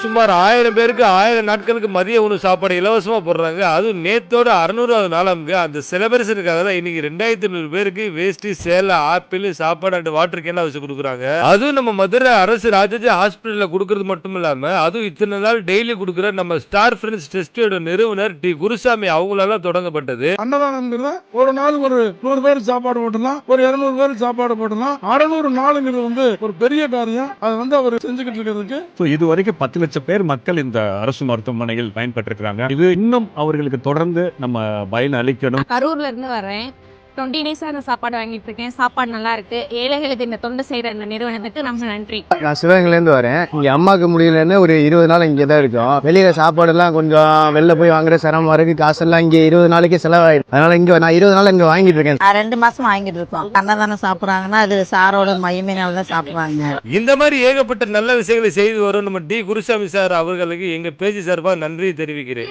சுமார் 1000 பேருக்கு 1000 நாட்களுக்கு மதிய உணவு சாப்பாடு இலவசமா போடுறாங்க. அதுவும் நேத்தோட 600வது நாளாம்ங்க. அந்த செலிப்ரேஷனுக்காக தான் இன்னைக்கு 2500 பேருக்கு வேஷ்டி, சேலை, ஆப்பிள், சாப்பாடு அண்ட் வாட்டர் கேன்லாம் வச்சு குடுக்குறாங்க. அதுவும் நம்ம மதுரை அரசு ராஜாஜி ஹாஸ்பிட்டல்ல குடுக்குறது மட்டும் இல்லாம, அதுவும் இத்தனை நாள் டெய்லி குடுக்குற நம்ம ஸ்டார் ஃபிரெண்ட்ஸ் ட்ரஸ்டியோட நிறுவனர் டி. குருசாமி அவங்களால தொடங்கப்பட்டது. அன்னதானம்ங்கிறது ஒரு நாள் ஒரு 100 பேருக்கு சாப்பாடு போட்டலாம், ஒரு 200 பேருக்கு சாப்பாடு போட்டலாம். 600 நாளுங்கிறது ஒரு பெரிய காரியம். அது அவர் செஞ்சுக்கிட்டு இருக்கிறதுக்கு இது வரைக்கும் 10 லட்சம் பேர் மக்கள் இந்த அரசு மருத்துவமனையில் பயன்பெற்றிருக்கிறாங்க. இது இன்னும் அவர்களுக்கு தொடர்ந்து நம்ம பயன் அளிக்கணும். கரூர்ல இருந்து வரேன். 20 டேஸா அந்த சாப்பாடு வாங்கிட்டு இருக்கேன். சாப்பாடு நல்லா இருக்கு. ஏழைகளுக்கு இந்த தொண்டு செய்யற இந்த நிறுவனத்துக்கு ரொம்ப நன்றி. நான் சிவகங்கையிலேருந்து வரேன். இங்க அம்மாவுக்கு முடியலன்னு ஒரு 20 நாள் இங்கே தான் இருக்கோம். வெளியில சாப்பாடுலாம் கொஞ்சம் வெளில போய் வாங்குற சிரமம் இருக்கு. காசெல்லாம் இங்கே 20 நாளைக்கு செலவாயிடும். அதனால இங்க நான் 20 நாள் இங்க வாங்கிட்டு இருக்கேன். 2 மாசம் வாங்கிட்டு இருக்கோம். அன்னதானம் சாப்பிடுறாங்கன்னா அது சாரோட மகிமையினால தான் சாப்பிடுவாங்க. இந்த மாதிரி ஏகப்பட்ட நல்ல விஷயங்களை செய்து வரும் நம்ம டி. குருசாமி சார் அவர்களுக்கு எங்க பேஜ் சார்பா நன்றி தெரிவிக்கிறேன்.